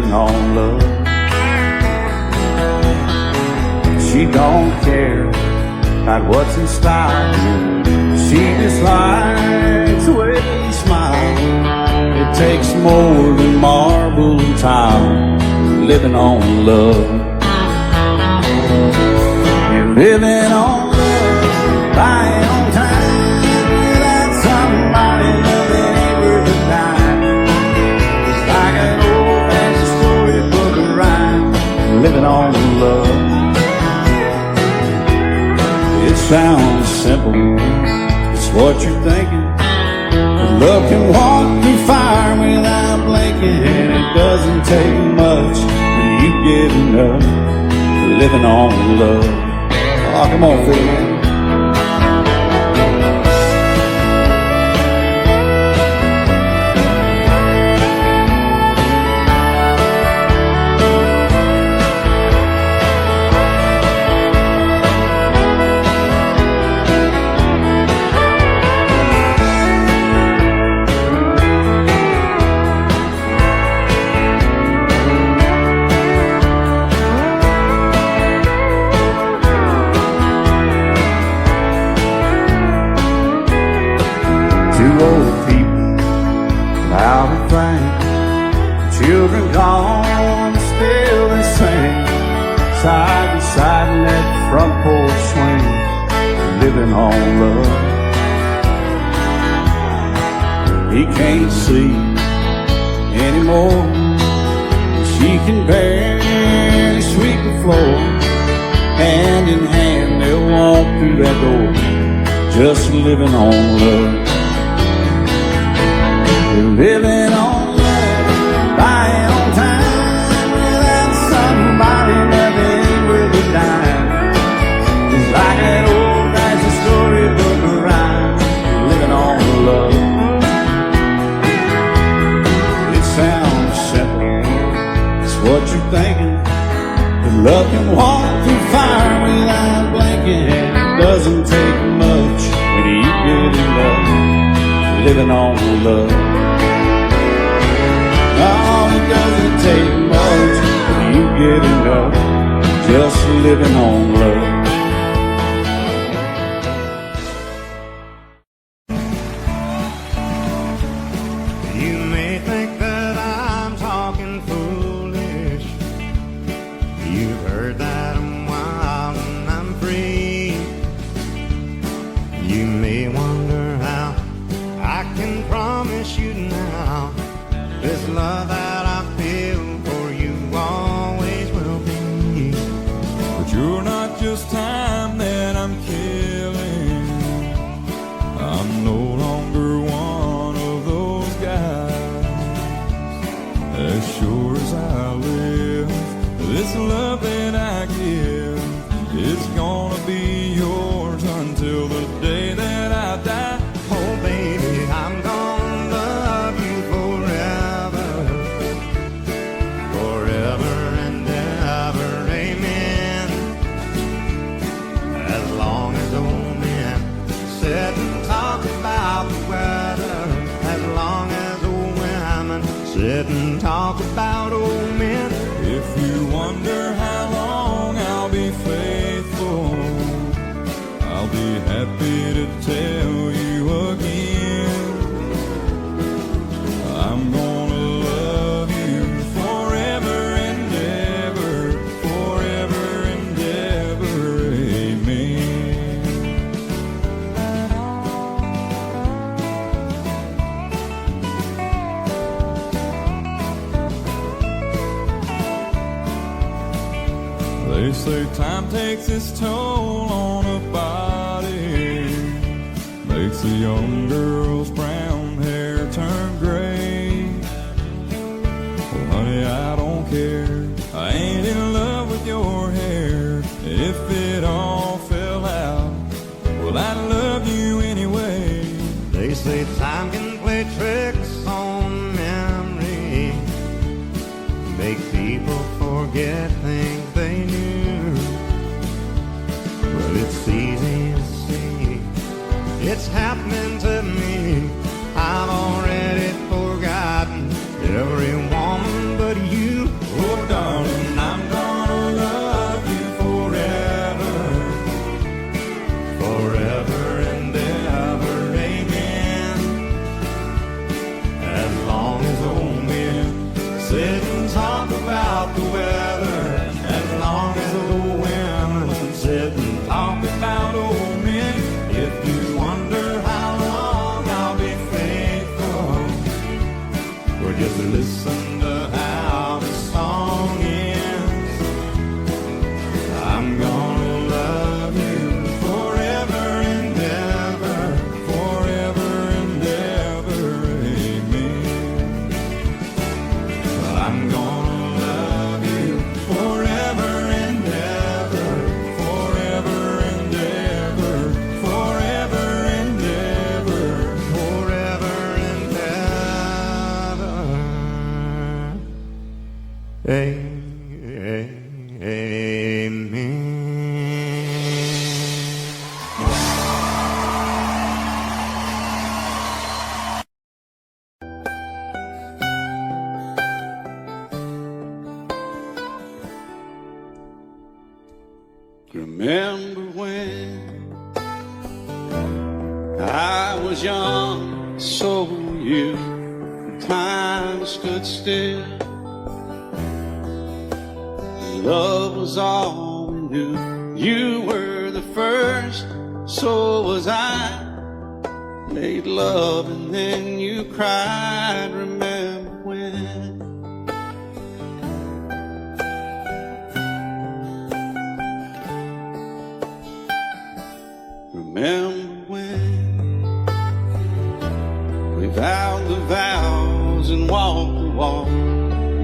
living on love. She don't care about what's in style. She just likes the way you smile. It takes more than marble and tile, living on love. You're living on love, buying on time, without somebody loving ain't worth a dime. It's like an old-fashioned storybook of rhyme, living on love. It sounds simple, it's what you're thinking. But love can walk through fire without blinking, and it doesn't take much when you get enough, living on love. Oh, come on, Phil, man. Two old people, loud and frank, children gone, still they sing, side by side in that front porch swing, living on love. He can't see anymore, she can barely sweep the floor. Hand in hand they'll walk through that door, just living on love. You're living on love, buying on time, without somebody loving ain't worth a dime. It's like that old-fashioned storybook of rhyme, living on love. It sounds simple, it's what you're thinking. But love can walk through fire without blinking, and it doesn't take much when you get in love, living on love. Oh, it doesn't take much when you get enough, just living on love. You may think that I'm talking foolish. You've heard that I'm wild and I'm free. You may wonder how I can promise you now this love that I feel for you always will be. But you're not just time that I'm killing. I'm no longer one of those guys. As sure as I live, this love that I give is gonna be yours until the day that I die. Oh baby, I'm gonna love you forever, forever and ever, amen. As long as old men sit and talk about the weather, as long as old women sit and talk about old men. If you wonder how long I'll be faithful, I'll be happy to tell you again. I'm gonna love you forever and ever, forever and ever, amen. They say time takes its toll on a body, makes a young girl's brown hair turn gray. Well, honey, I don't care, I ain't in love with your hair. If it all fell out, well, I'd love you anyway. They say time can play tricks on memory, make people forget things they knew. Well, it's easy to see, it's happening to me. I've already forgotten every woman but you. Remember when I was young, so were you. Time stood still. Love was all we knew. You were the first, so was I. Made love and then you cried. Remember when? Remember when we vowed the vows and walked the walk,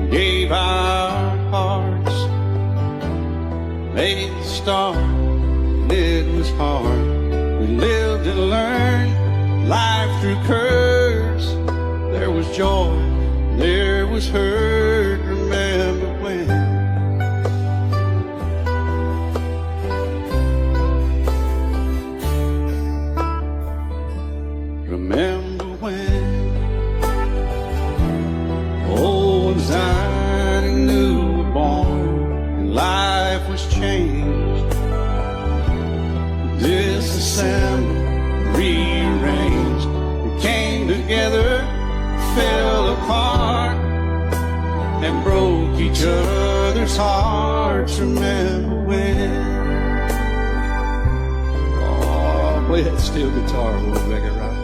gave our hearts, made the start, and it was hard. We lived and learned life through curves. There was joy, there was hurt. Remember when? Remember when old and Zion and new were born, and life was changed. Disassembled, rearranged, we came together, fell apart, and broke each other's hearts. Remember when? Oh, play that steel guitar, we'll make it right.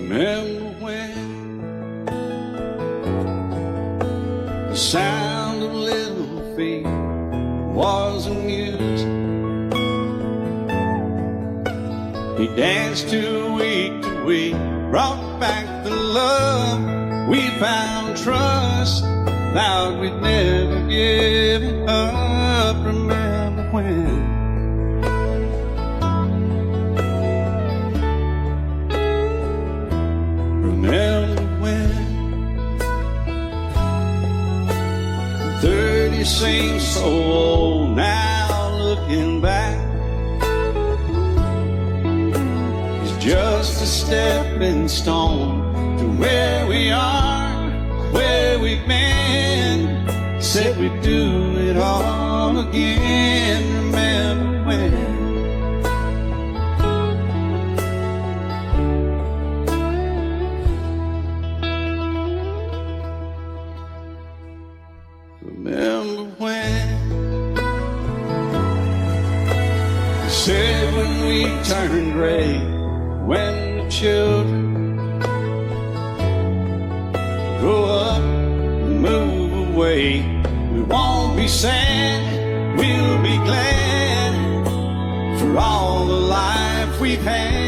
Remember when the sound of little feet was amusing? He danced to week, brought back the love. We found trust, vowed we'd never give it up. Remember when? Remember when 30 seems so old now, looking back. It's just a stepping stone to where we are, where we've been. Said we'd do it all again. Remember when? Remember when you said when we turned gray, when the children grow up and move away, we won't be sad, we'll be glad for all the life we've had.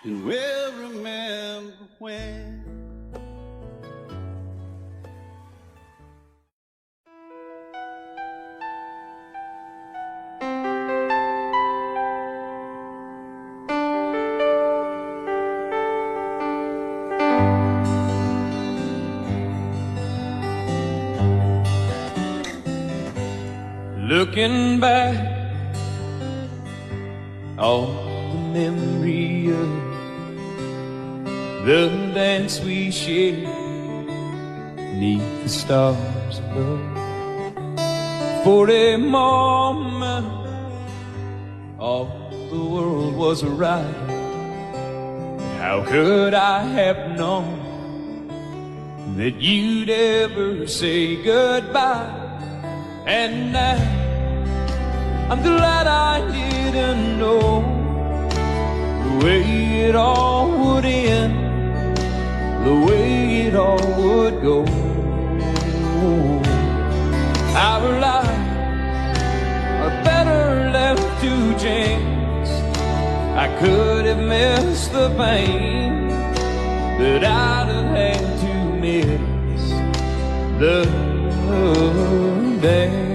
And we'll remember when. Looking back, all the memory of the dance we shared neath the stars above. For a moment, all the world was right. How could I have known that you'd ever say goodbye? And now I'm glad I didn't know the way it all would end, the way it all would go. Our lives are better left to chance. I could have missed the pain, but I'd have had to miss the dance.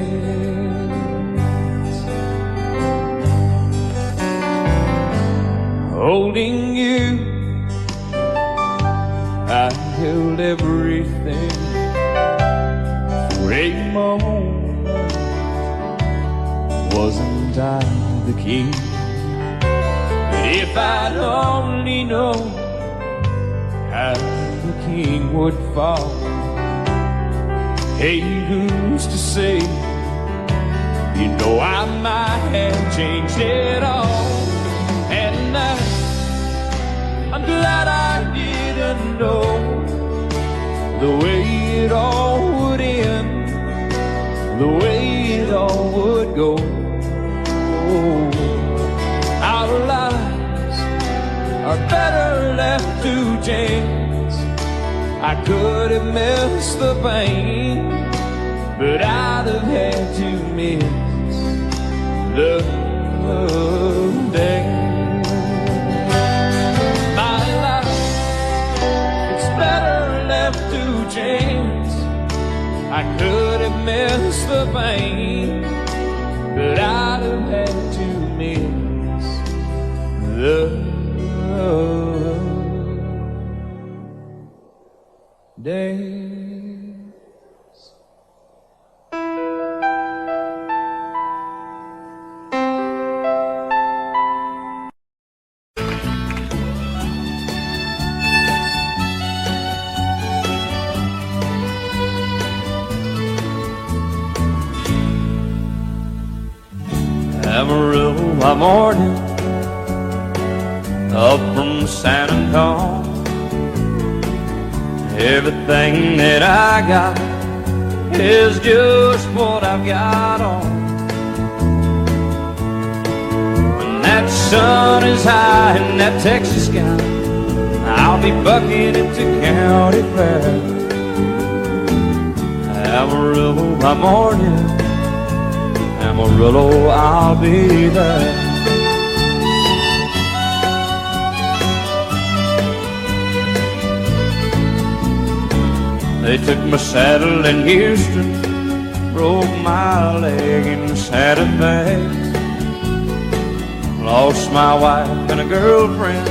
Holding you, I held everything for a moment. Wasn't I the king? But if I'd only known how the king would fall, hey, who's to say? You know I might have changed it all. And I'm glad I didn't know the way it all would end, the way it all would go. Our lives are better left to chance. I could have missed the pain, but I'd have had to miss the day. My life, it's better left to chance. I could have missed the pain, but I'd have had to miss the days. Amarillo by morning, up from San Antonio. Everything that I got is just what I've got on. When that sun is high in that Texas sky, I'll be bucking it to County Fair. Amarillo by morning, Amarillo, I'll be there. They took my saddle in Houston, broke my leg in Santa Fe. Lost my wife and a girlfriend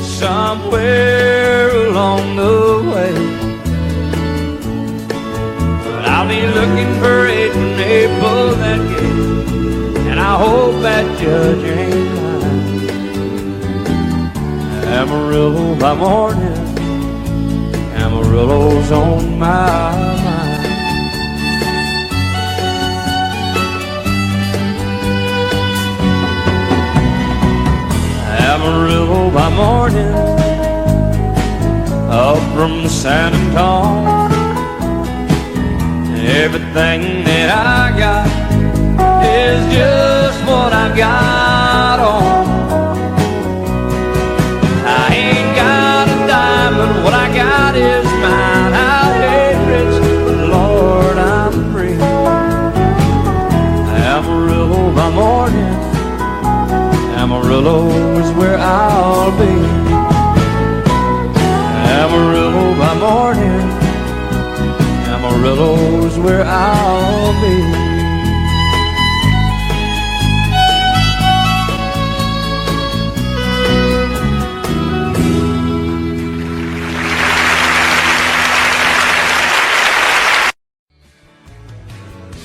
somewhere along the way. But I'll be looking for it when they pull that gate, and I hope that judge ain't lying. Amarillo by morning, Amarillo's on my mind. Amarillo by morning, up from San Antonio. Everything that I got is just what I've got on. I ain't got a dime, but what I got is mine. I ain't rich, but Lord, I'm free. Amarillo by morning, Amarillo is where I'll be. Amarillo by morning, Amarillo's where I'll be.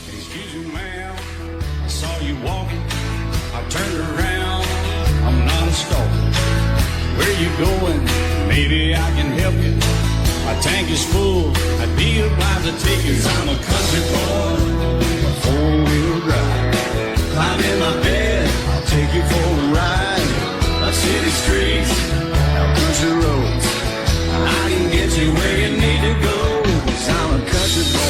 Excuse me, ma'am, I saw you walking. I turned around, I'm not a stalker. Where you going? Maybe I can help you. My tank is full, I'd be obliged to take you. I'm a country boy, a four-wheel drive. Climb in my bed, I'll take you for a ride. Up city streets, out country roads. I can get you where you need to go, 'cause I'm a country boy.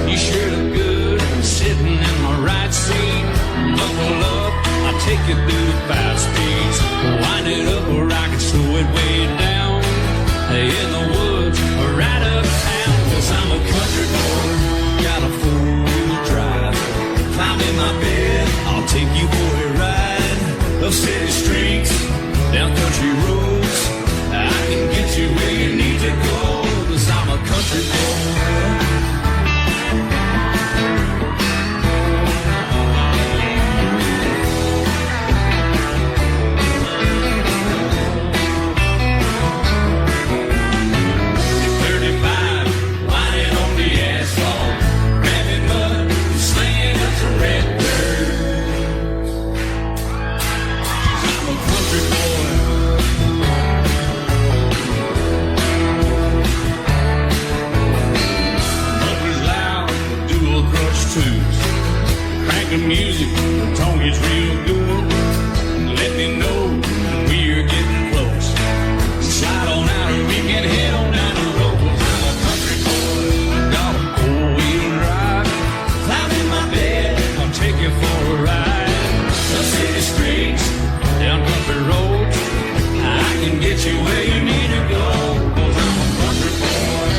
You sure look good sitting in my right seat. Buckle up, I'll take you through the fast speeds. Wind it up or I can slow it way down. In the woods or right uptown, 'cause I'm a country boy, got a four-wheel my bed, I'll take you for a ride. Up city streets, down country roads, I can get you where you need to go, 'cause I'm a country boy. 35, whining on the asphalt, grabbing mud, slinging up some red dirt. I'm a country boy. Monkey's loud, dual clutch twos, cranking music, the tone is real good. Let me know when we're getting close. Slide on out and we can head on down the road. 'Cause I'm a country boy, got a four-wheel drive. Climb in my bed, I'll take you for a ride. Up city streets, down country roads, I can get you where you need to go. 'Cause I'm a country boy.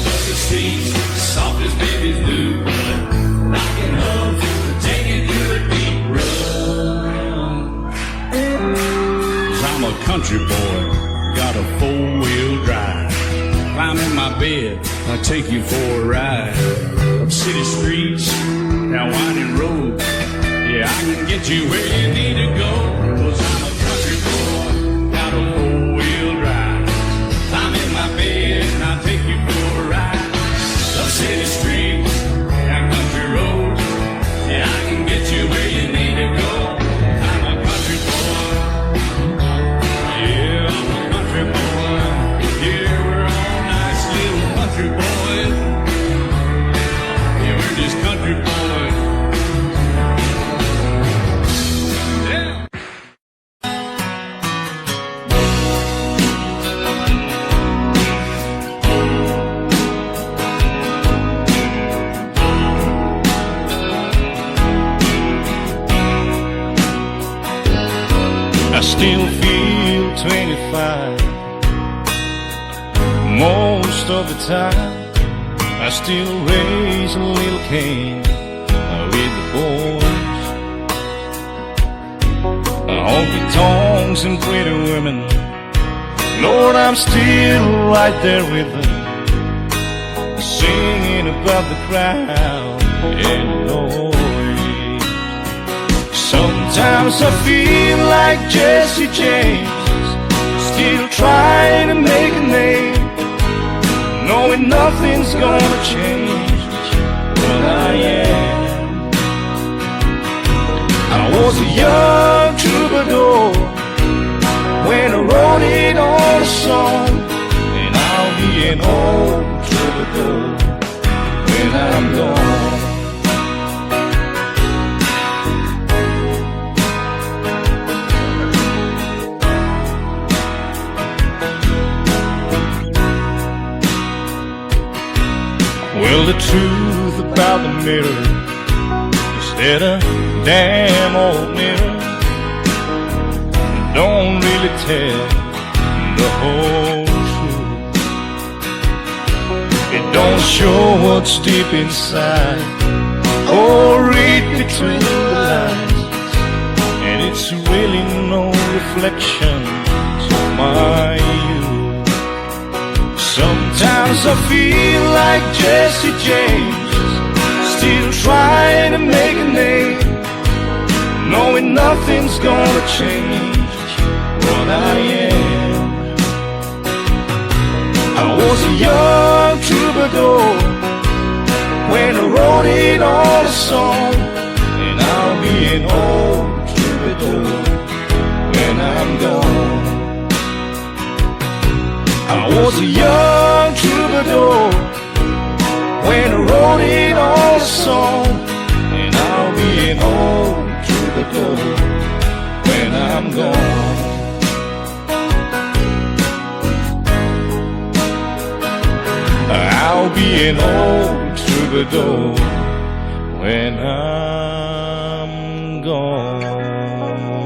Bucket seats, soft as baby's blue, rockin' hub, take it to a deep run. 'Cause I'm a country boy, got a four-wheel drive. Climb in my bed, I'll take you for a ride. Up city streets, down winding roads, yeah, I can get you where you need to go. 'Cause I'm a country boy, got a four-wheel drive. Climb in my bed, I'll take you for a ride. Up city streets, down country roads, yeah, I can get you where you need to go. I'm a country boy. Yeah, I'm a country boy. Yeah, we're all nice little country boys. Yeah, we're just country boys. Yeah. I still feel 25 most of the time. I still raise a little cane with the boys. Honky tonks and pretty women, Lord, I'm still right there with them, singing about the crowd and the noise. Sometimes I feel like Jesse James, still trying to make a name, knowing nothing's gonna change what I am. I was a young troubadour when I wrote it on a song, and I'll be an old troubadour when I'm gone. Well, the truth about the mirror is that a damn old mirror don't really tell the whole truth. It don't show what's deep inside or read between the lines, and it's really no reflection of my youth. Sometimes I feel like Jesse James, still trying to make a name, knowing nothing's gonna change what I am. I was a young troubadour when I wrote it on a song, and I'll be an old troubadour when I'm gone. I was a young troubadour when I wrote it on a song, and I'll be an old troubadour when I'm gone. I'll be an old troubadour when I'm gone.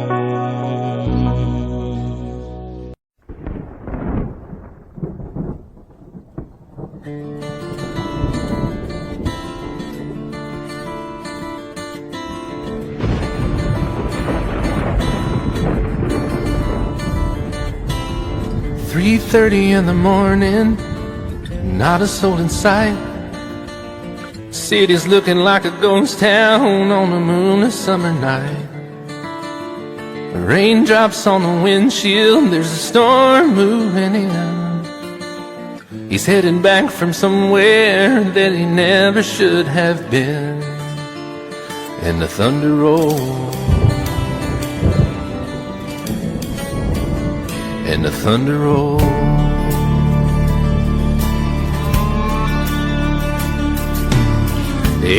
3:30 in the morning, not a soul in sight. City's looking like a ghost town on a moonless summer night. Raindrops on the windshield, there's a storm moving in. He's heading back from somewhere that he never should have been. And the thunder rolls, and the thunder rolls.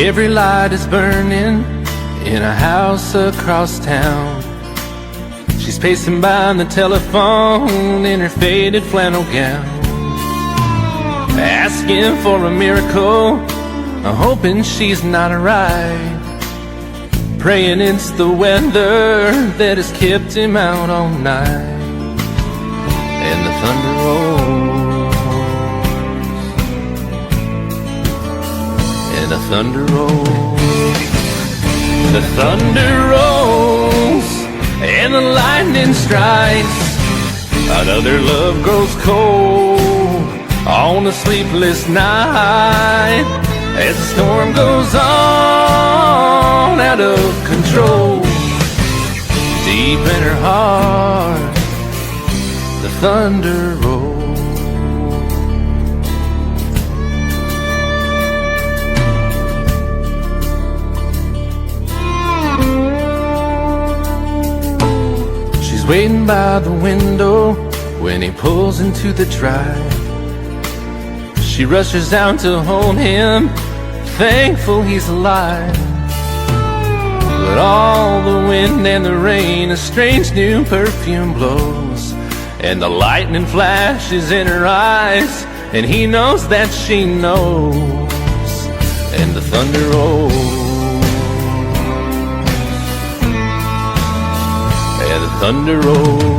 Every light is burning in a house across town. She's pacing by the telephone in her faded flannel gown, asking for a miracle, hoping she's not right, praying it's the weather that has kept him out all night. And the thunder rolls, and the thunder rolls. The thunder rolls, and the lightning strikes. Another love grows cold on a sleepless night, as the storm goes on out of control. Deep in her heart, the thunder rolls. She's waiting by the window when he pulls into the drive. She rushes out to hold him, thankful he's alive. But all the wind and the rain, a strange new perfume blows, and the lightning flashes in her eyes, and he knows that she knows. And the thunder rolls, and the thunder rolls.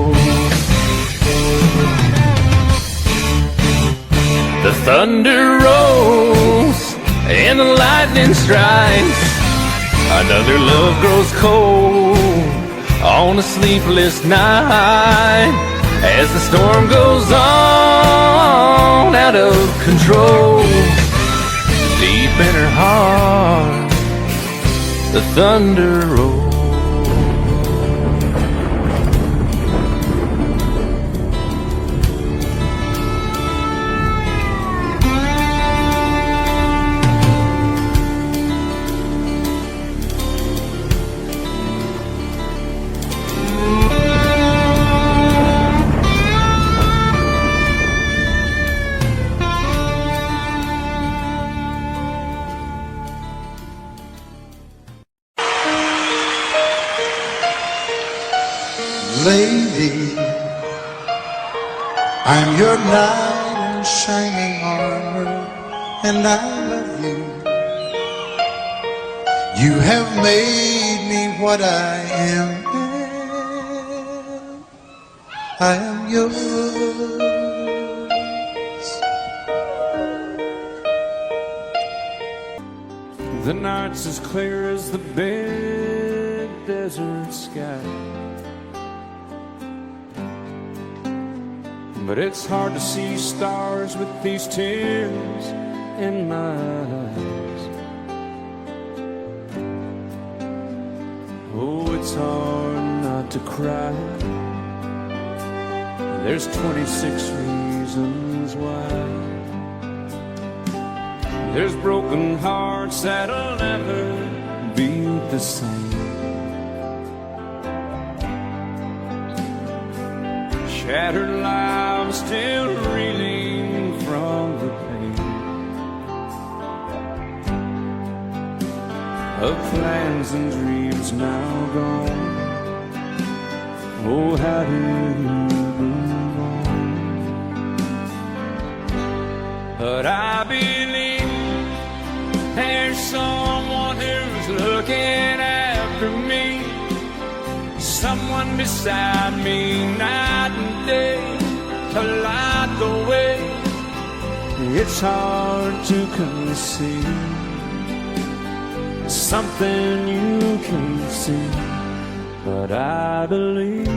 The thunder rolls, and the lightning strikes. Another love grows cold on a sleepless night, as the storm goes on out of control. Deep in her heart, the thunder rolls. Lady, I'm your knight in shining armor, and I love you. You have made me what I am. I am yours. The night's as clear as the big desert sky, but it's hard to see stars with these tears in my eyes. Oh, it's hard not to cry. There's 26 reasons why. There's broken hearts that'll never be the same. Shattered lives still reeling from the pain of plans and dreams now gone. Oh, how do you move on? But I believe there's someone who's looking after me, someone beside me night and day to light the way. It's hard to conceive something you can't see, but I believe.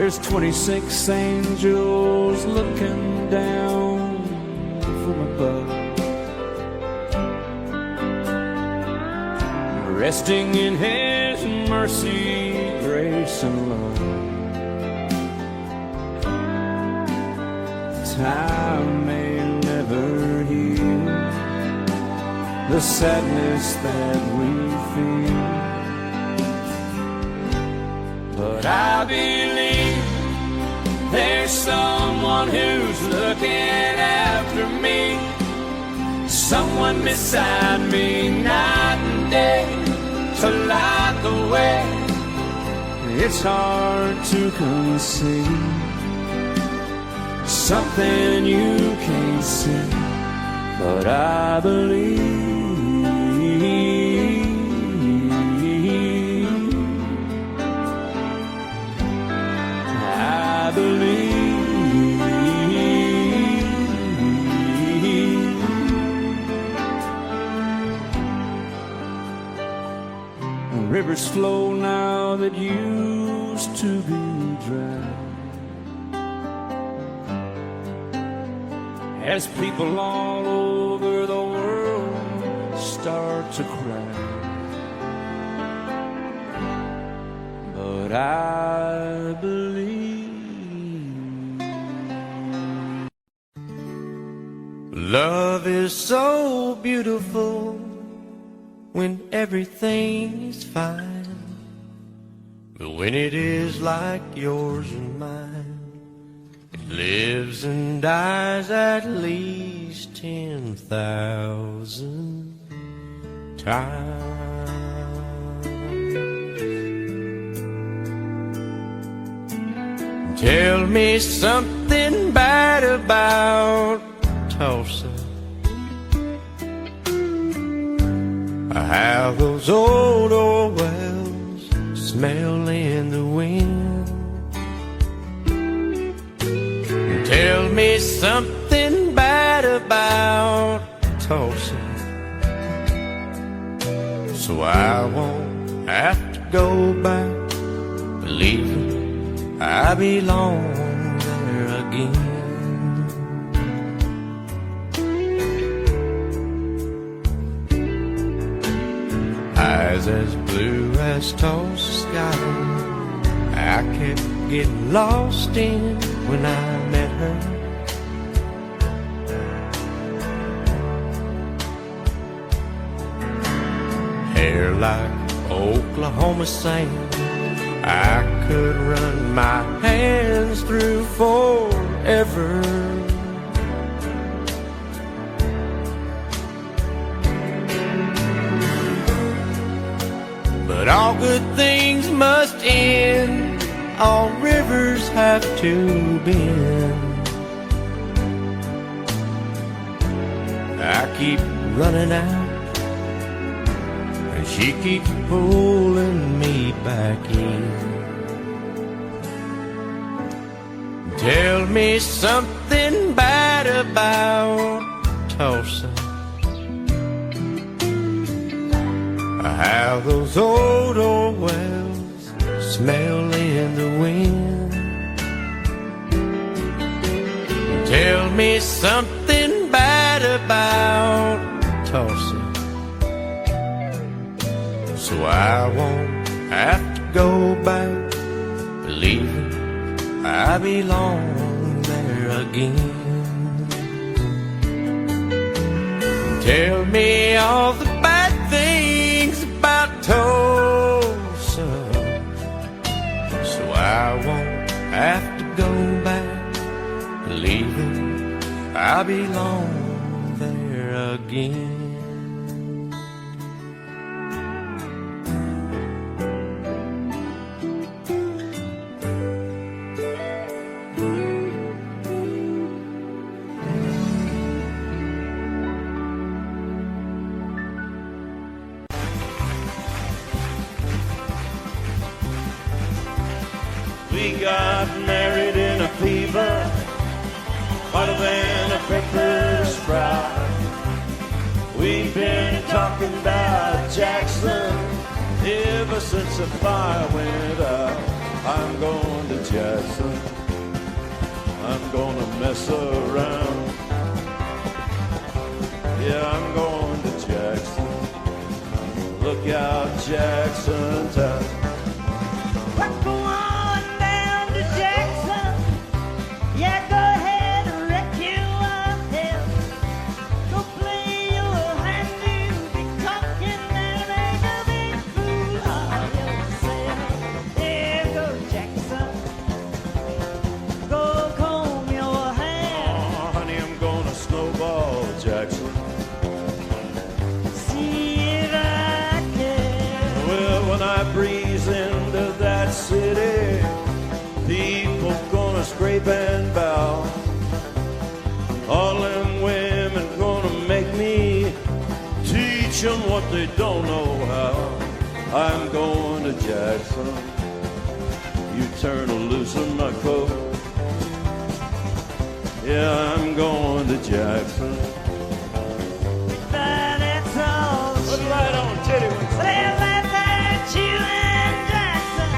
There's 26 angels looking down from above, resting in His mercy, grace, and love. Time may never heal the sadness that we feel, but I believe there's someone who's looking after me, someone beside me night and day to light the way. It's hard to conceive something you can't see, but I believe. I believe. Rivers flow now that used to be dry, as people all over the world start to cry. But I believe. Love is so beautiful when everything is fine, but when it is like yours and mine, it lives and dies at least 10,000 times. Tell me something bad about Tulsa, how those old wells smell in the wind. Tell me something bad about Tulsa, so I won't have to go back believing I belong there again. Eyes as blue as Tulsa sky, I kept getting lost in when I met her. Hair like Oklahoma sand, I could run my hands through forever. But all good things must end, all rivers have to bend. I keep running out, and she keeps pulling me back in. Tell me something bad about Tulsa, how those old wells smell in the wind. Tell me something bad about Tulsa, so I won't have to go back believing I belong there again. Tell me all the bad things about Tulsa, so I won't have to go back believing I belong there again. We got married in a fever, hotter than a pepper sprout. We've been talking about Jackson ever since the fire went out. I'm going to Jackson. I'm gonna mess around. Yeah, I'm going to Jackson. Look out, Jackson Town. We're going down to Jackson. Yeah, go ahead and wreck yourself. Go play your hand, you'll be talking and make a big fool of yourself. Yeah, go Jackson. Go comb your hair. Oh, honey, I'm gonna snowball Jackson. See if I can. Well, when I breeze into that city, people gonna scrape and bow. All them women gonna make me teach them what they don't know how. I'm going to Jackson. You turn loose in my coat. Yeah, I'm going to Jackson. That's all. Put right on, Teddy. Well, that's you and Jackson.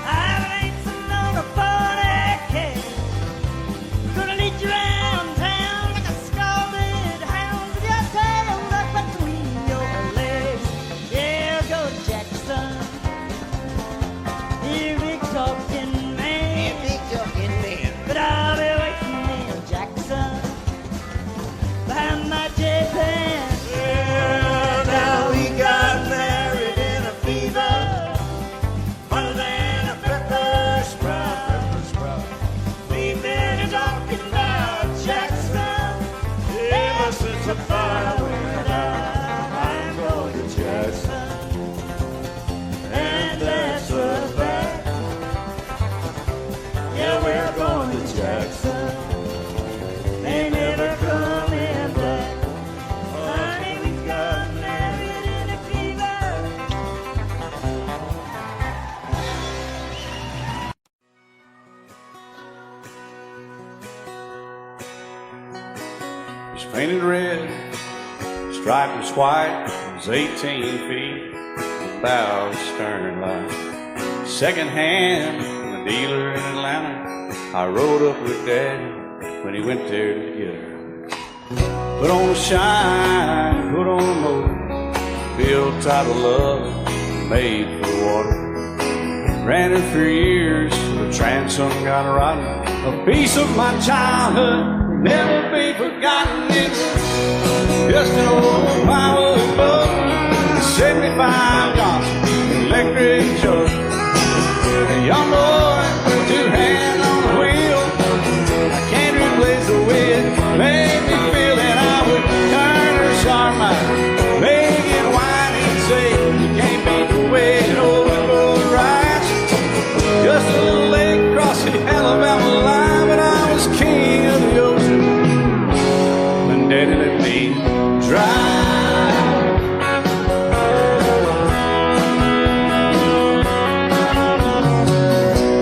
I've racing on a 40K. Gonna lead you around town like a scalded hound with your tail up between your legs. Yeah, go Jackson. You big talking man. But I'll be waiting in Jackson behind my J-Pan. Yeah, now we got married in a fever, hotter than a pepper sprout. We've been talking about Jackson ever since the fire went out. I'm going to Jackson, and that's a fact. Yeah, we're going to Jackson. They never coming back. Honey, we got married in a fever. It's painted red, striped was white, it was 18 feet, bow stern light. Second hand from a dealer in Atlanta, I rode up with Daddy when he went there to get her. Put on a shine, put on a motor, built out of love, made for water. Ran it for years, the transom got rotten. A piece of my childhood never be forgotten. It's just an old plywood boat, 75 Johnson electric jug. A young boy, two hands on the wheel. I can't replace the way it made me feel that I would turn her sharp mind, make it whine and say, you can't beat the way an old boat rides. Just a little lake across the Alabama line, but I was king of the ocean when Daddy let me drive.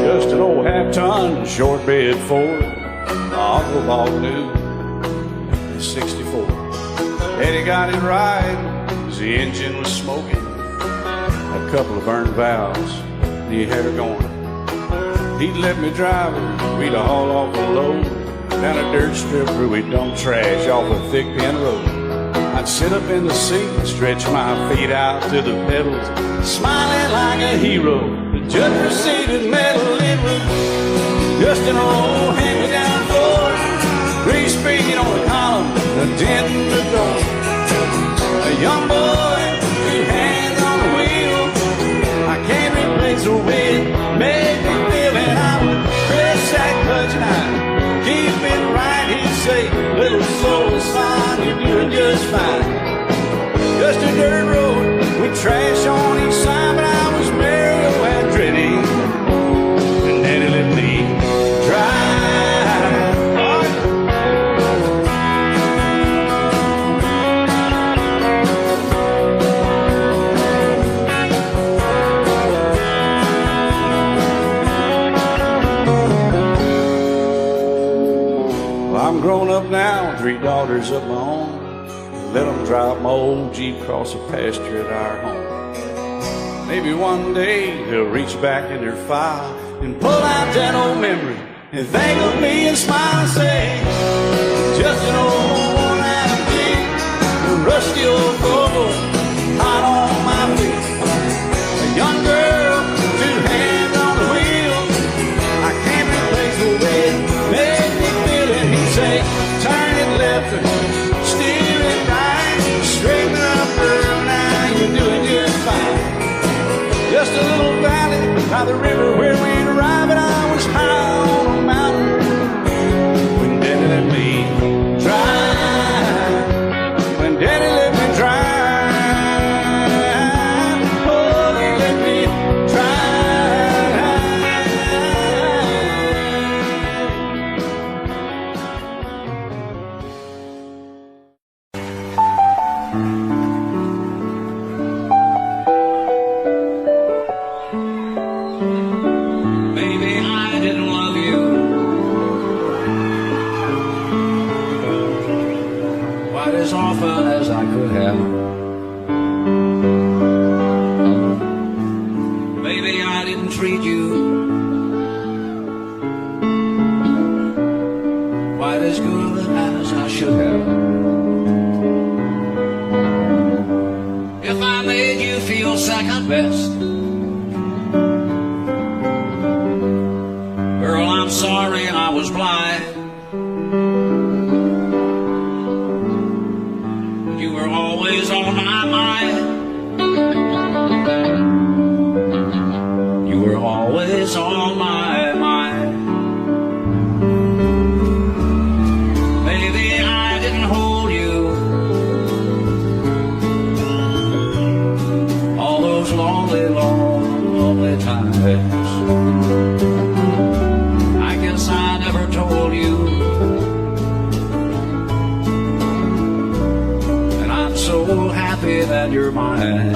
Just an old half-ton short bed Ford my uncle bought new in '64. Daddy got it right as the engine was smoking, a couple of burned valves, and he had her going. He'd let me drive her, we'd haul off a load down a dirt strip where we dumped trash off a thick pin road. I'd sit up in the seat and stretch my feet out to the pedals, smiling like a hero. The judge proceeded medal. It was just an old hand-me-down Ford, grease speed on the column, a dent in the door. A young boy, two hands on the wheel. I can't replace the way it made me feel, and I would press that clutch and I'd keep it right. He'd say, little slow, son, you're doing just fine. Just a dirt road with trash on each side, but I was Mario Andretti, and Daddy let me drive. I'm grown up now, 3 daughters of my own. Let them drive my old Jeep across the pasture at our home. Maybe one day they'll reach back in their file and pull out that old memory and think of me and smile and say, just an old worn out Jeep, a rusty old Volvo, hot on my feet. A young girl, two hands on the wheel. I can't replace the way it made me feel. And he'd say, turn it left or steer it right, straighten up, girl, now you're doing just fine. Just a little valley by the river where we'd arrive, and I was high on a mountain when Daddy let me drive. When Daddy let me drive, oh, he let me Maybe I didn't love you quite as often as I could have. Maybe I didn't treat you quite as good as I should have. If I made you feel second best, girl, I'm sorry I was blind. You were always on my mind. You were always on my mind. Maybe I didn't hold you all those lonely, lonely times. I guess I never told you, and I'm so happy that you're mine.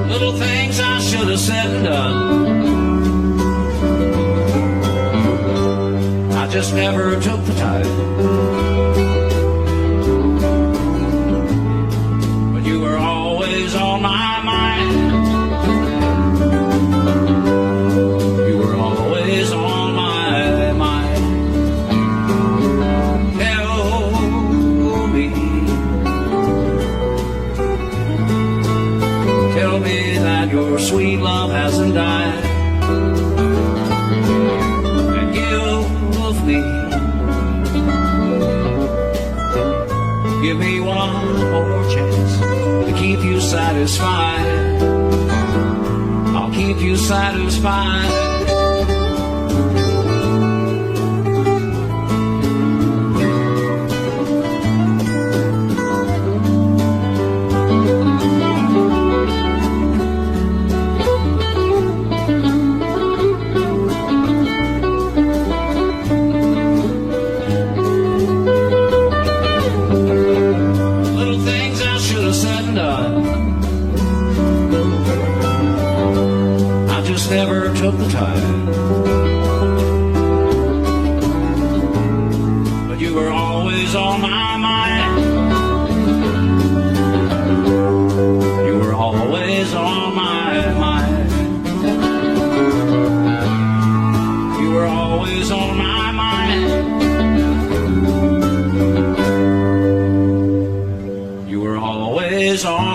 Little things I should have said and done, I just never took the time. But you were always on my mind. You were always on my mind. Tell me that your sweet love hasn't died, and give me one more chance to keep you satisfied. I'll keep you satisfied. Never took the time, but you were always on my mind. You were always on my mind. You were always on my mind. You were always on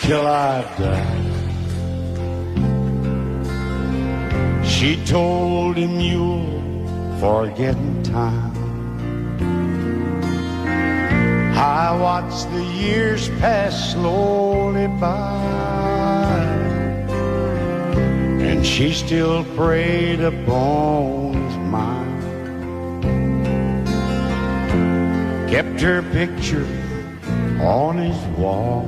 till I die. She told him you'll forget in time. I watched the years pass slowly by, and she still preyed upon his mind. Kept her picture on his wall.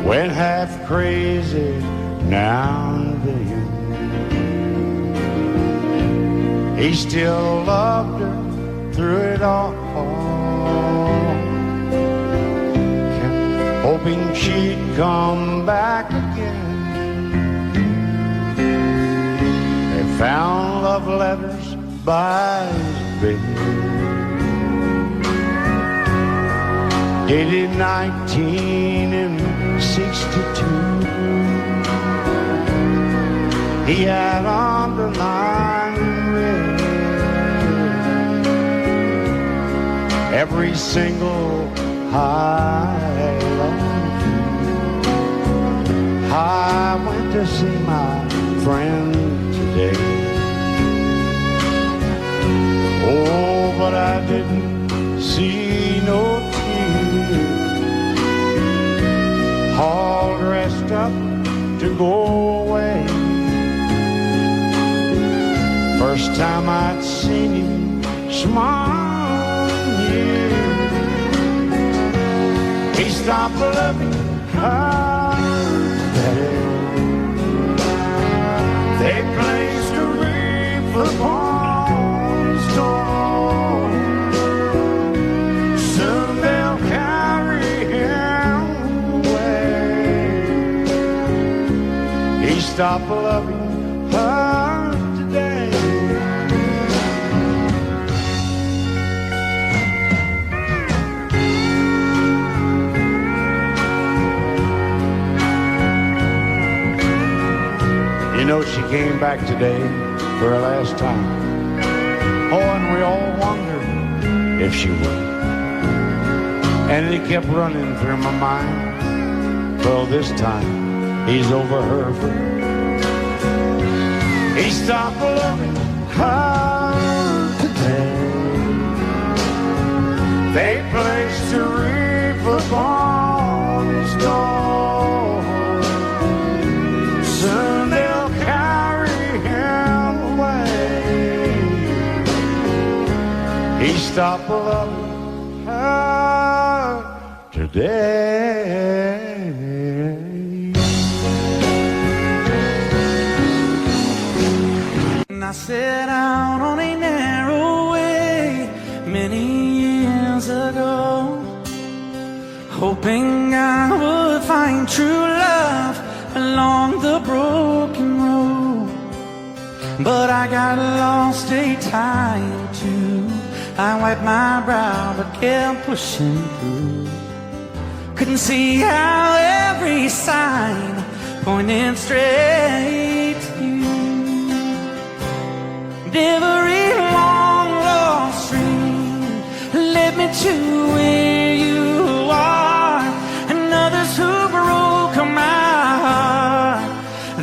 Went half crazy now and then. He still loved her through it all. Kept hoping she'd come back again. They found love letters by his bed, dated 1962. He had underlined red every single I love you. I went to see my friend today. Oh, but I didn't see no tears, all dressed up to go away. First time I'd seen him smile in years. He stopped loving her today. They placed a wreath upon his door. Soon they'll carry him away. He stopped loving her today. You know, she came back today for her last time. Oh, and we all wondered if she would. And it kept running through my mind. Well, this time he's over her for good. He stopped loving her today. They placed a wreath upon his door. Soon they'll carry him away. He stopped loving her today. I set out on a narrow way many years ago, hoping I would find true love along the broken road. But I got lost a time too. I wiped my brow but kept pushing through. Couldn't see how every sign pointed straight to you. Every long lost dream led me to where you are, and others who broke my heart,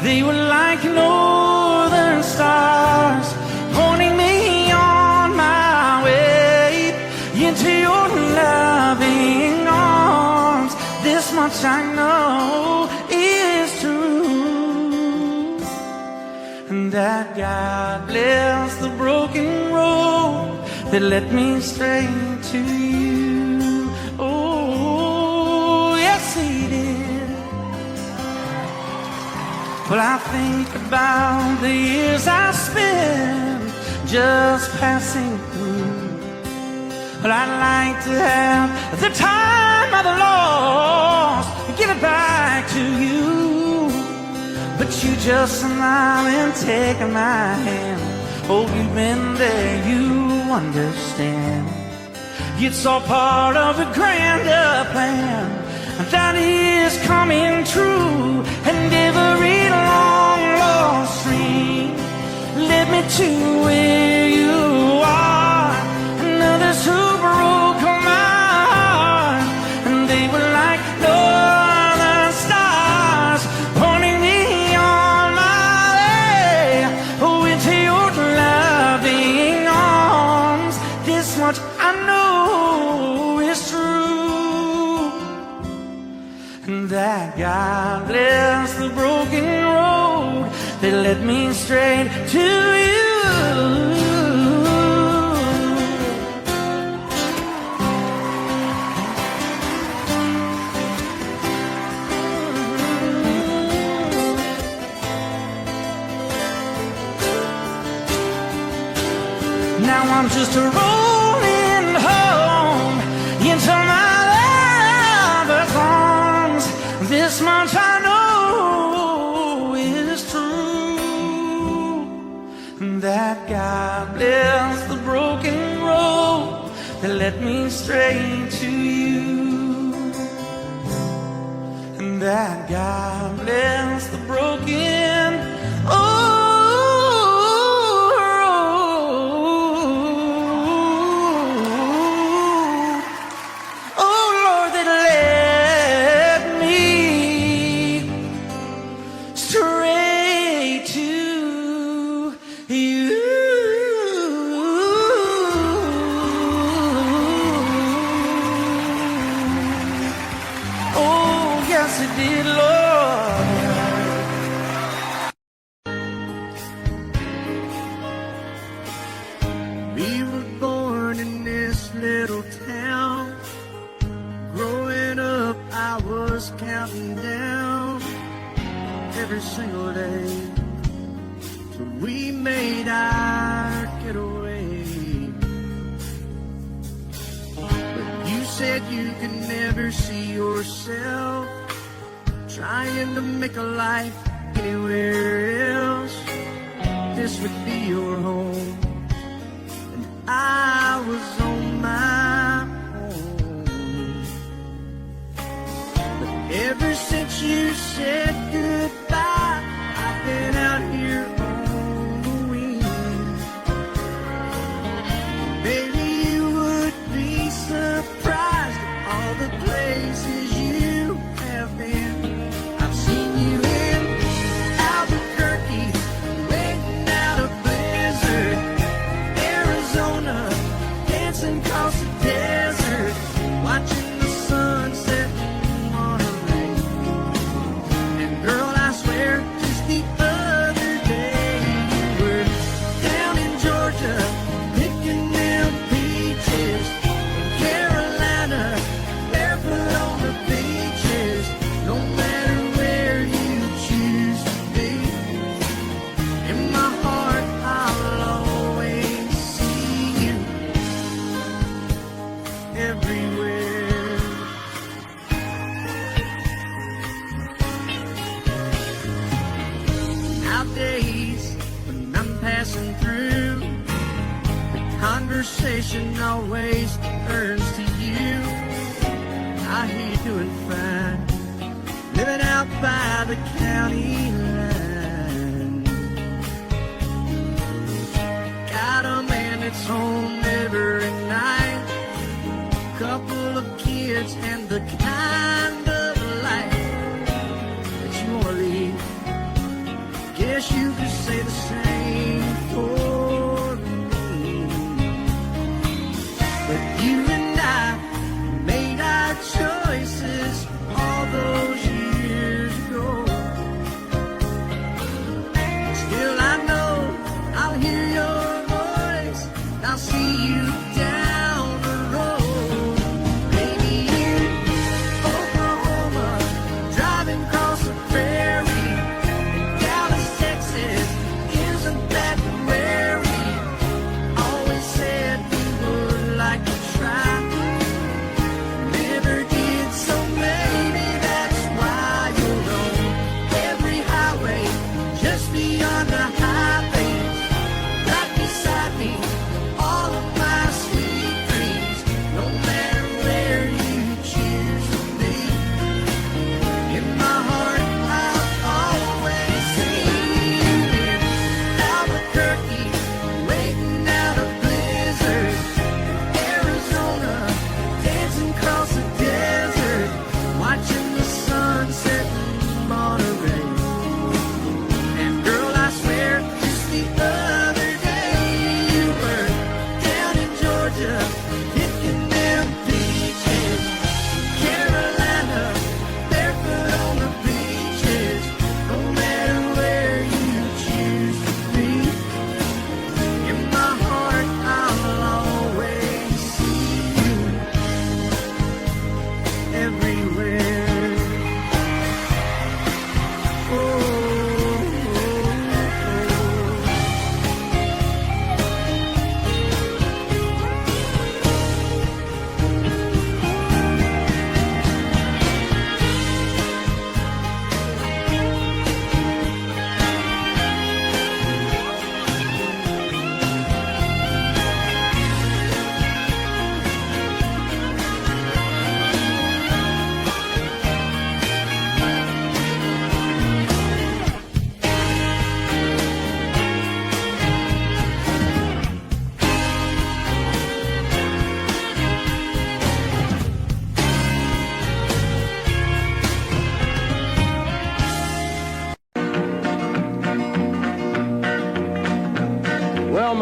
they were like northern stars, pointing me on my way into your loving arms. This much I know is true, and that God bless the broken road that led me straight to you. Oh, yes, He did. Well, I think about the years I spent just passing through. But I'd like to have the time I've lost, give it back to you. But you just smile and take my hand. Oh, you've been there, you understand. It's all part of a grander plan that is coming true. And every long lost dream led me to where you are, and others who broke my heart, and they were like northern stars, pointing me on my way, oh, into your loving arms. This much I know is true, and that God bless the broken road that led me straight to you. Now I'm just rolling home into my lover's arms. much I know is true, that God bless the broken road that led me straight to you, and that God bless the broken counting down every single day till we made our getaway. But you said you could never see yourself trying to make a life anywhere else. This would be your home, and I was on my ever since you said goodbye, I've been out here on the wing. Maybe you would be surprised at all the places you have been. I've seen you in Albuquerque, waiting out a blizzard, Arizona, dancing across the desert, watching the sunset. Just the other day you were down in Georgia picking them peaches, in Carolina barefoot on the beaches. No matter where you choose to be, in my heart I'll always see you everywhere. Days when I'm passing through, the conversation always turns to you. I hear you doing fine, living out by the county line. Got a man that's home every night, couple of kids and the kind of life that you want to lead. Guess you could say the same for me. But you and I made our choices all those years ago. Still I know I'll hear your voice, and I'll see you down the road. Maybe in Oklahoma, driving across the prairie. Isn't that where we always said we would like to try? Never did, so maybe that's why you're on every highway, just beyond the high things, right beside me, all of my sweet dreams. No matter where you choose to be, in my heart I'll always see you in Albuquerque, waiting out a blizzard, Arizona, dancing across the desert, watching the sunset in Monterey. And girl, I swear, just the other day you were down in Georgia, picking them peaches, Carolina, barefoot on the beaches. No matter where you choose to be, in my heart I'll always see you everywhere. Oh,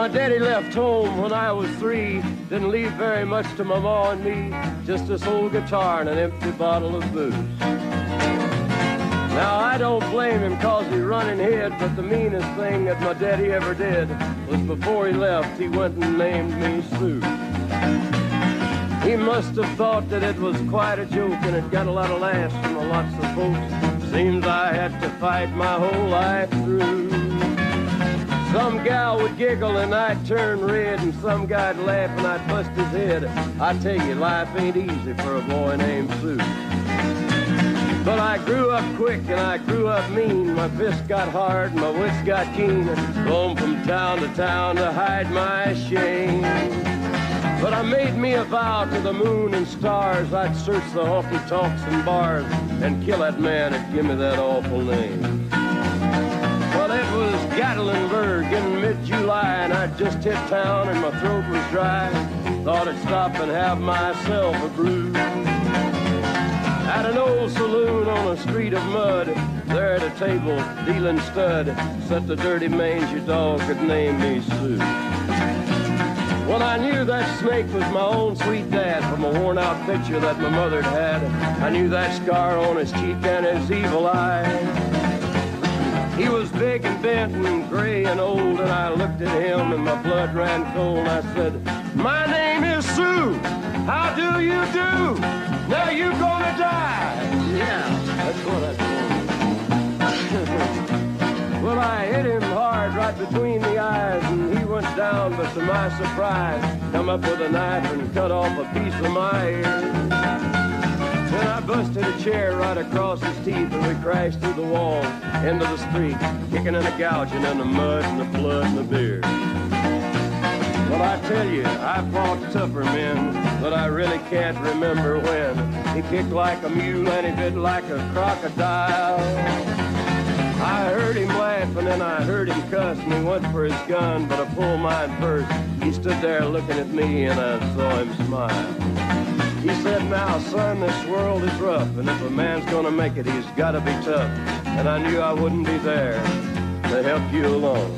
my daddy left home when I was 3. Didn't leave very much to my ma and me, just this old guitar and an empty bottle of booze. Now I don't blame him 'cause he run and hid, but the meanest thing that my daddy ever did was before he left, he went and named me Sue. He must have thought that it was quite a joke, and it got a lot of laughs from lots of folks. Seems I had to fight my whole life through. Some gal would giggle and I'd turn red, and some guy'd laugh and I'd bust his head. I tell you, life ain't easy for a boy named Sue. But I grew up quick and I grew up mean. My fists got hard and my wits got keen. Roamed from town to hide my shame. But I made me a vow to the moon and stars, I'd search the honky-tonks and bars and kill that man that give me that awful name. Well, it was Gatlinburg in mid-July, and I'd just hit town and my throat was dry. Thought I'd stop and have myself a brew. At an old saloon on a street of mud, there at a table, dealing stud, sat the dirty mangy dog that named me Sue. Well, I knew that snake was my own sweet dad from a worn-out picture that my mother'd had. I knew that scar on his cheek and his evil eye. He was big and bent and gray and old, and I looked at him and my blood ran cold. I said, "My name is Sue. How do you do? Now you gonna die." Yeah, that's what I told him. Well, I hit him hard right between the eyes, and he went down, but to my surprise, come up with a knife and cut off a piece of my ear. Then I busted a chair right across his teeth, and we crashed through the wall into the street, kicking and a gouging in the mud and the blood and the beer. Well, I tell you, I fought tougher men, but I really can't remember when. He kicked like a mule and he bit like a crocodile. I heard him laugh and then I heard him cuss, and he went for his gun, but I pulled mine first. He stood there looking at me and I saw him smile. He said, "Now, son, this world is rough, and if a man's gonna make it, he's gotta be tough." And I knew I wouldn't be there to help you along.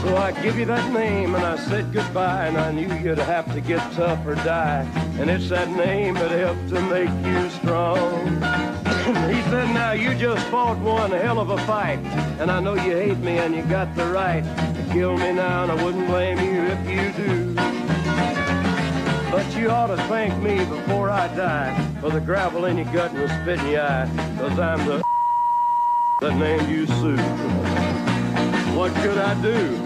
So I give you that name and I said goodbye, and I knew you'd have to get tough or die. And it's that name that helped to make you strong. He said, "Now you just fought one hell of a fight, and I know you hate me and you got the right to kill me now, and I wouldn't blame you if you do. But you ought to thank me before I die for the gravel in your gut and the spit in your eye, 'cause I'm the that named you Sue." What could I do?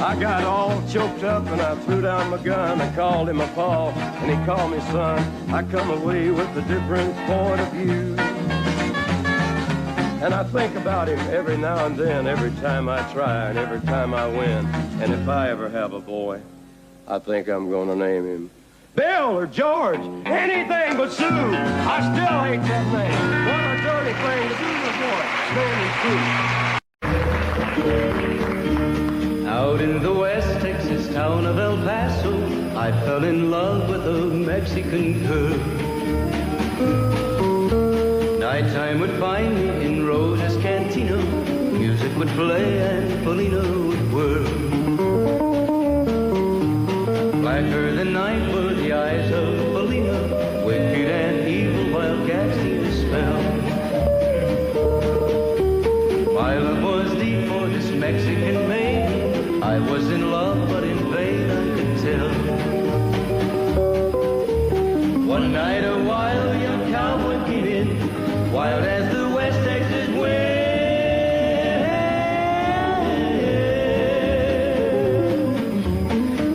I got all choked up and I threw down my gun. I called him a paw and he called me son. I come away with a different point of view. And I think about him every now and then, every time I try and every time I win. And if I ever have a boy, I think I'm gonna name him Bill or George, anything but Sue. I still hate that name. What a dirty thing to do with a boy. Name him Sue. Out in the West Texas town of El Paso, I fell in love with a Mexican girl. Nighttime would find me in Rosa's Cantina. Music would play and Polina would whirl. Blacker than night were the eyes of Polina, wicked and evil while casting a spell. My love was deep for this Mexican maid. I was in love, but in vain I could tell. One night a wild young cowboy came in, wild as the West Texas wind.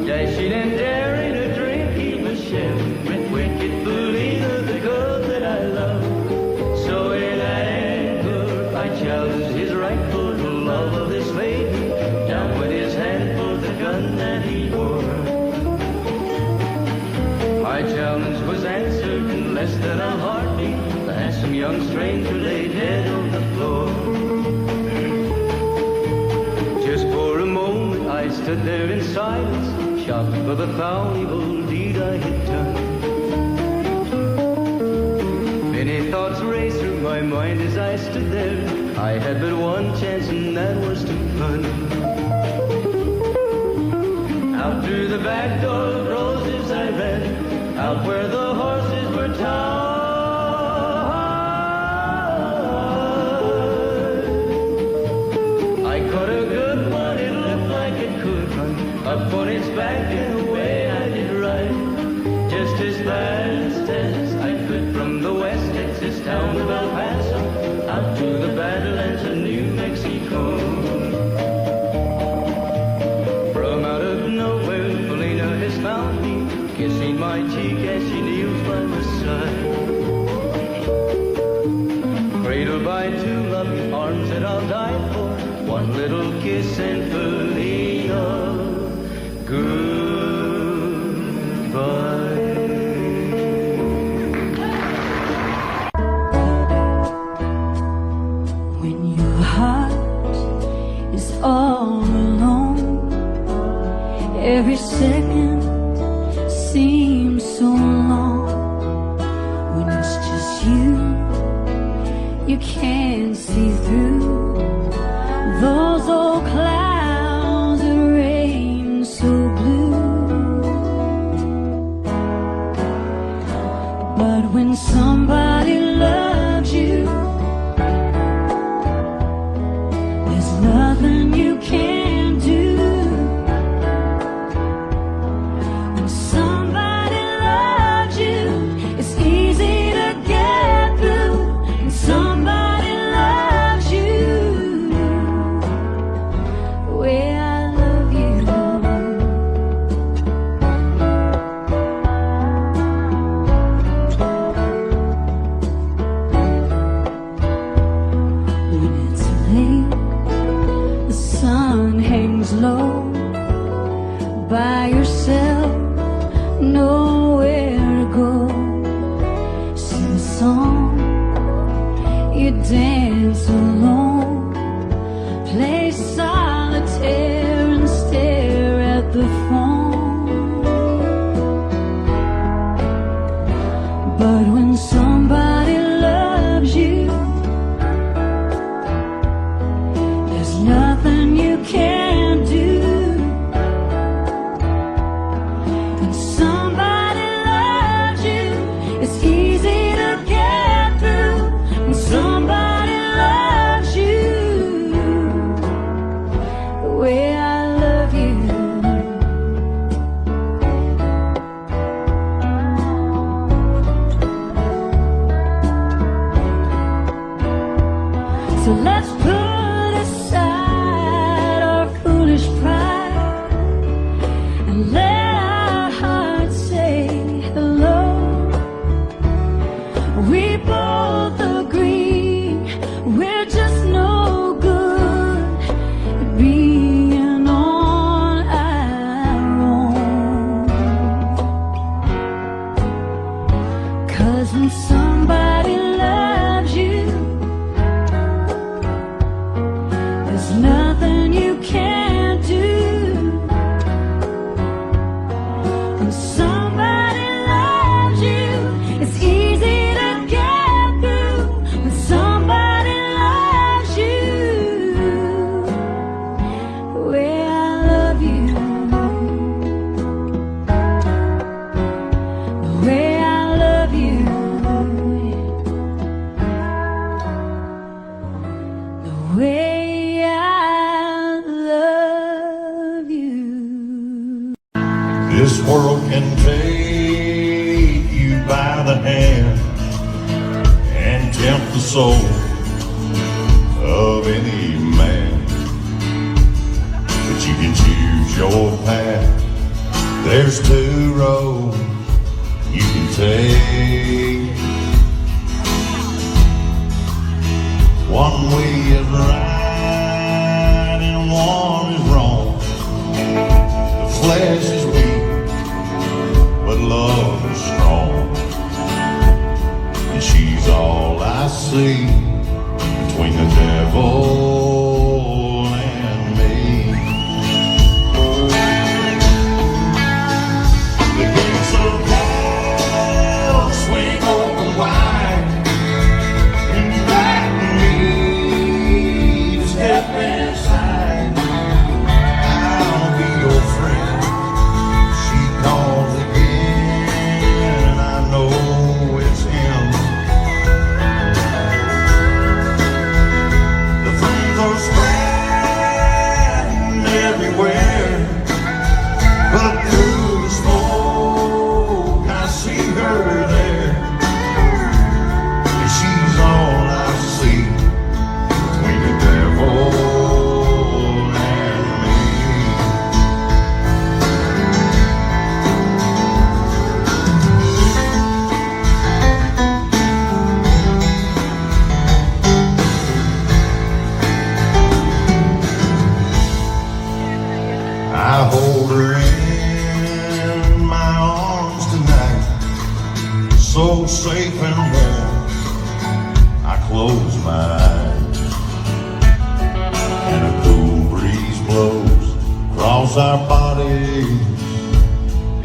Dashing and daring to drink, he was sharing with wicked Polina, the girl that I love. So in anger I challenged his right for the love of this lady. Down with his hand for the gun that he wore. My challenge was answered in less than a heartbeat. The handsome young stranger lay dead on the floor. Just for a moment I stood there in silence, shocked for the foul evil deed I had done. Many thoughts raced through my my mind as I stood there. I had but one chance, and that was to run. Out through the back door of roses I ran, out where the horses were tied. I caught a good one, it looked like it could run up on its back, and away I did ride, just as fast as I could, from the West Texas town of El Paso out to the Badlands of New Mexico. From out of nowhere, Felina has found me, kissing my cheek as she kneels by my side. Cradled by two loving arms that I'll die for, one little kiss and Felina, goodbye. When your heart is all alone, every second seems so long. When it's just you, you can't see through those old clouds that rain so blue. But when somebody loves you, there's nothing you can't do. When somebody loves you, it's easy to get through. When somebody loves you, the way I love you. When it's late, the sun hangs low, by yourself, nowhere to go. Sing a song, you dance alone, play solitaire and stare at the phone. But when somebody loves you, there's nothing you can't do. When somebody loves you, it's easy to get through. When somebody loves you, the way I love you. So let's put aside our foolish pride and let our hearts say hello. We both agree we're just no good at being on our own. 'Cause when somebody loves you, there's nothing you can't do. When somebody loves you, it's easy to get through. When somebody loves you, the way I love you, the way I love you, the way I love you. This world can take you by the hand and tempt the soul of any man. But you can choose your path. There's two roads you can take. One way is right and one is wrong. The flesh is weak, but love is strong. And she's all I see between the devil and me. The gates of hell swing open wide, and night, and a cool breeze blows across our bodies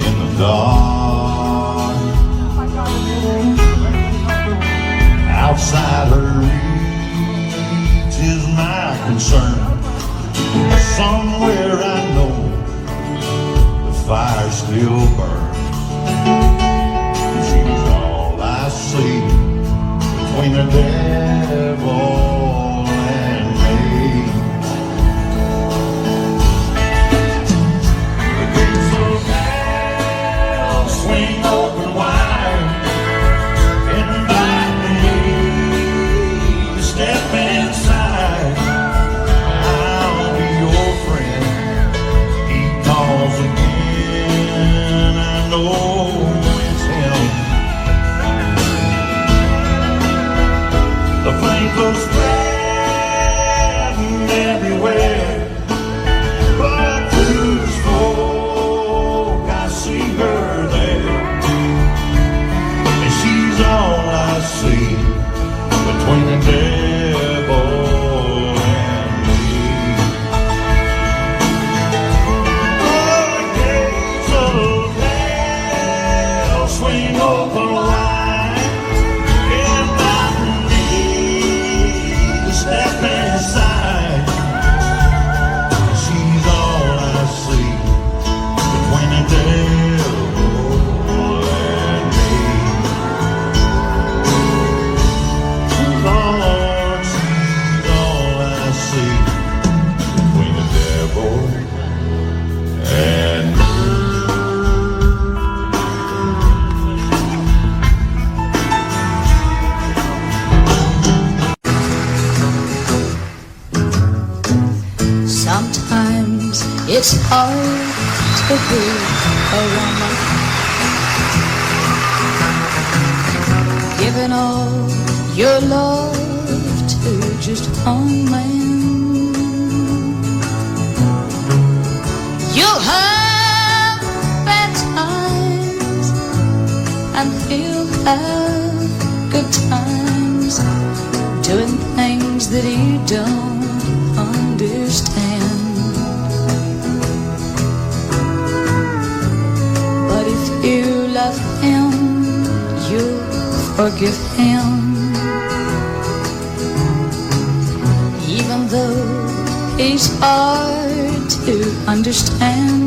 in the dark. Outside her reach is my concern. Somewhere I know the fire still burns. She's all I see between the devil and me. The gates of hell swing open wide, invite me to step inside. I'll be your friend. He calls again, I know it's him. The flames are spreading everywhere, but through the smoke I see her there, and she's all I see between the devil and me. Oh, the gates of hell swing open wide, invite me to step inside. She's all I see between the devil and me. Lord, she's all I see between the devil and me. Sometimes it's hard to be a woman, giving all your love to just one man. You'll have bad times and he'll have good times, doing things that you don't understand. But if you love him, you'll forgive him, even though he's hard to understand.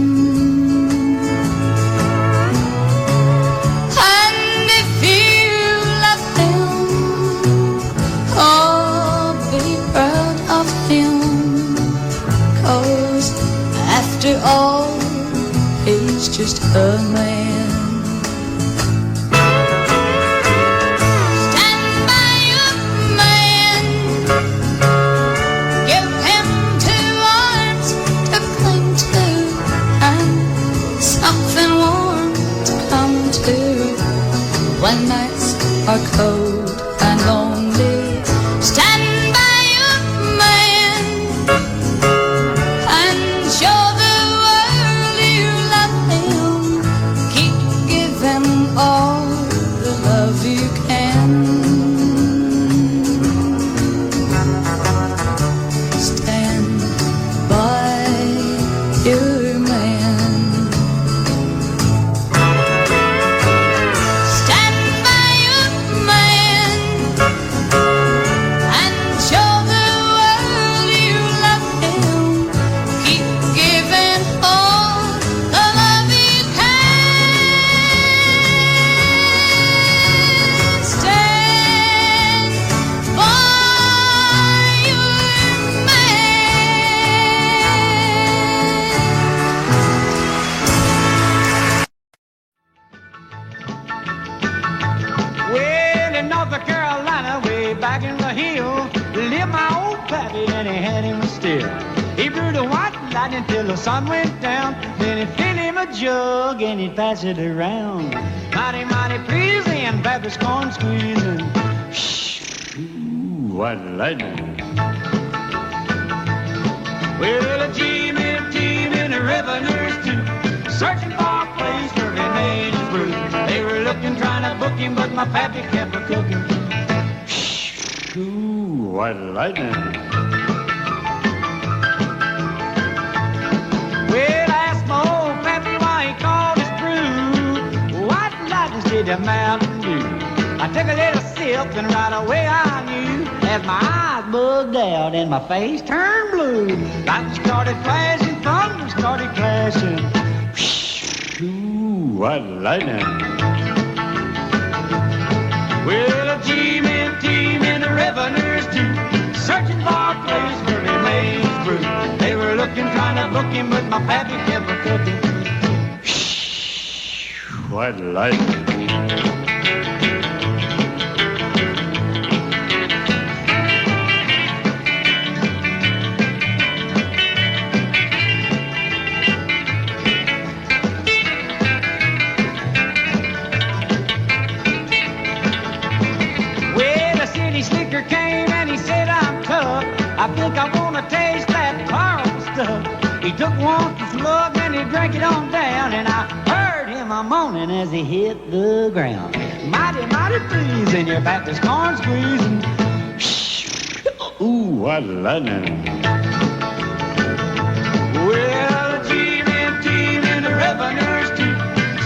And if you love him, oh, be proud of him, 'cause after all, he's just a man. Stand by your man, give him 2 arms to cling to, and something warm to come to when nights are cold and lonely. Stand by your man and show the world you love him. Keep giving all the love you can. Stand by your man. Stand by your man and show the world you love him. Keep giving all the love you can. Stand by your Well, in North Carolina, way back in the hill, lived my old pappy and he had him still. He brewed a white lightning till the sun went down. Then he'd fill him a jug and he'd pass it around. Mighty, mighty pleasing, Pappy's corn squeezing. Ooh, white lightning. Well, a team in the revenues too, searching for a place where he made his brew. They were looking, trying to book him, but my pappy kept a cooking. Ooh, white lightning. Well, ask my old pappy why he called his brew White Lightning did the Mountain Dew. I took a little sip and right away I knew as my eyes bugged out and my face turned blue. Lightning started flashing, thunder started crashing. Ooh, white lightning. Well, a G-men team and the revenues too, searching for a place where he made his brew. They were looking, trying to book him, but my pappy kept a cooking. White lightning. Slicker came and he said, I'm tough. I think I want to taste that Carl stuff. He took one slug and he drank it on down, and I heard him a moaning as he hit the ground. Mighty, mighty pleasing, your back is corn squeezing. Ooh, white lightning. Well, the G-men team and the revenues too,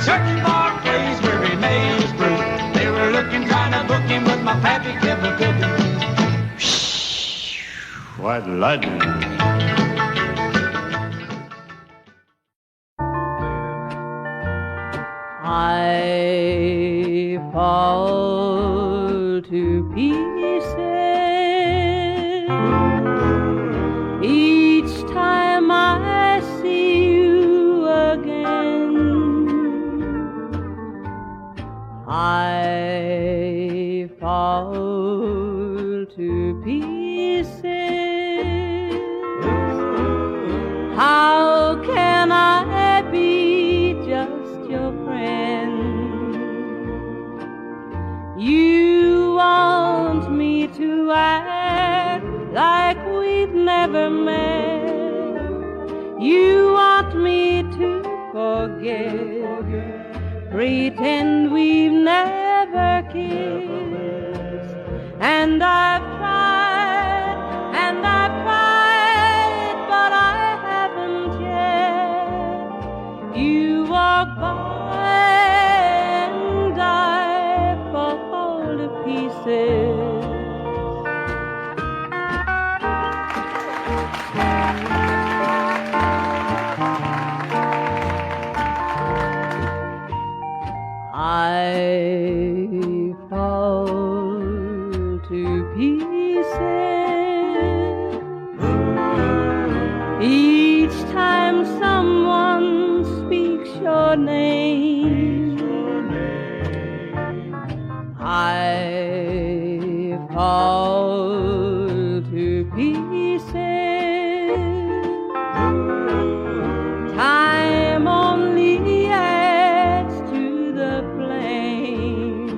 searching for a place where he made his brew. They were looking, trying to book him, but my pappy kept a cooking. White lightning. I fall to pieces each time I see you again. I fall to pieces. How can I be just your friend? You want me to act like we've never met. You want me to forget, pretend we've never kissed. And I've tried, and I've tried, but I haven't yet. You walk by and I fall to pieces. I fall to pieces each time someone speaks your name. I fall to pieces. Time only adds to the flame.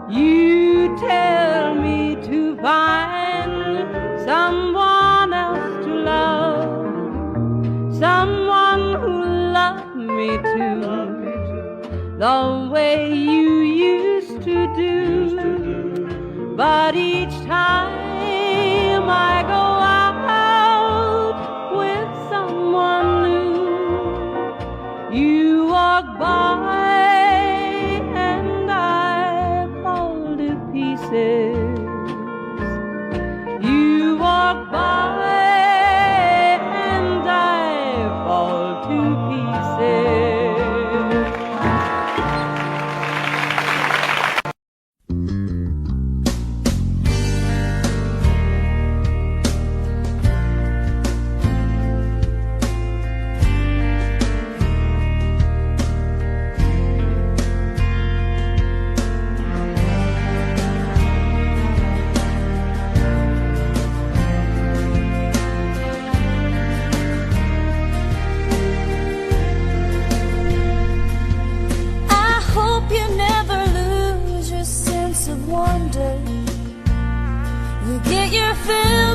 You tell me to find someone else to love, someone who loved me too, the way you used to do. But each time I go out with someone new, you walk by and I fall to pieces. You walk by and I fall to pieces.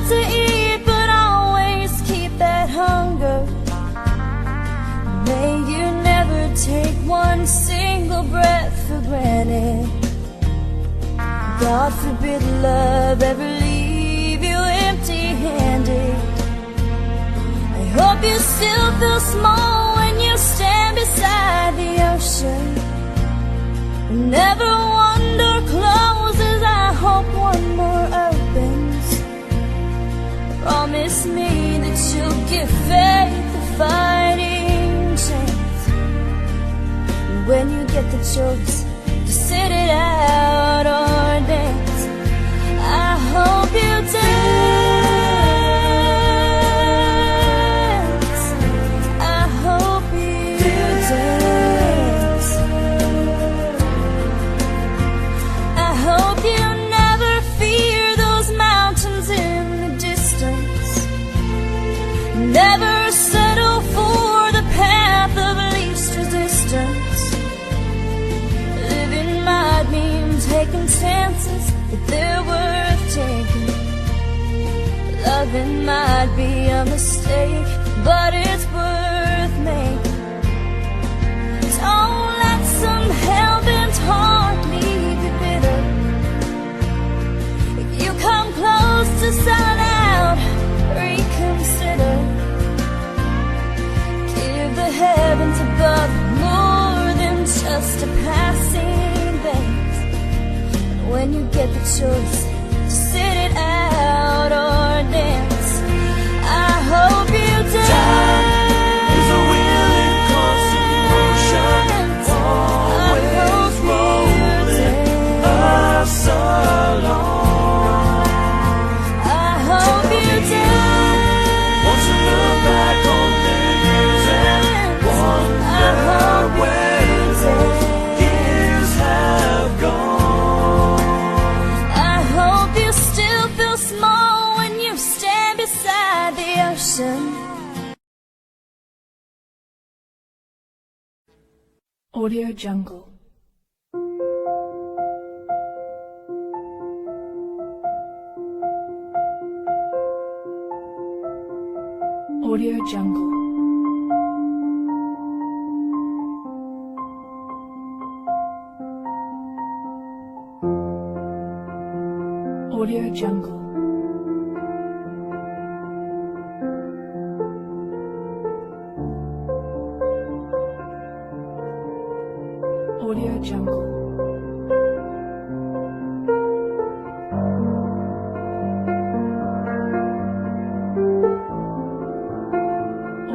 To eat, but always keep that hunger. May you never take one single breath for granted. God God forbid love ever leave you empty-handed. I hope you still feel small when you stand beside the ocean. Whenever one door closes, I hope one more opens. Promise me that you'll give faith a fighting chance. And when you get the choice to sit it out or dance, I hope you dance. I hope you dance. I hope you never fear those mountains in the distance. Never settle for the path of least resistance. Living might mean taking chances, but they're worth taking. Loving might be a mistake, but it's worth making. Don't let some hell-bent heart leave you bitter. If you come close to selling out, reconsider. Give the heavens above more than just a passing glance. And when you get the choice to sit it out or dance, I hope you dance. Is a willing constant motion, always rolling us along. I hope you dance. Want to look back on the years and wonder where those years have gone. I hope you still feel small when you stand beside the ocean. Audio Jungle. Audio Jungle. Audio Jungle. Audio Jungle.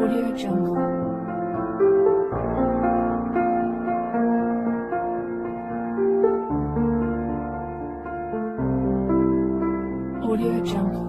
Audio Jungle. Audio Jungle.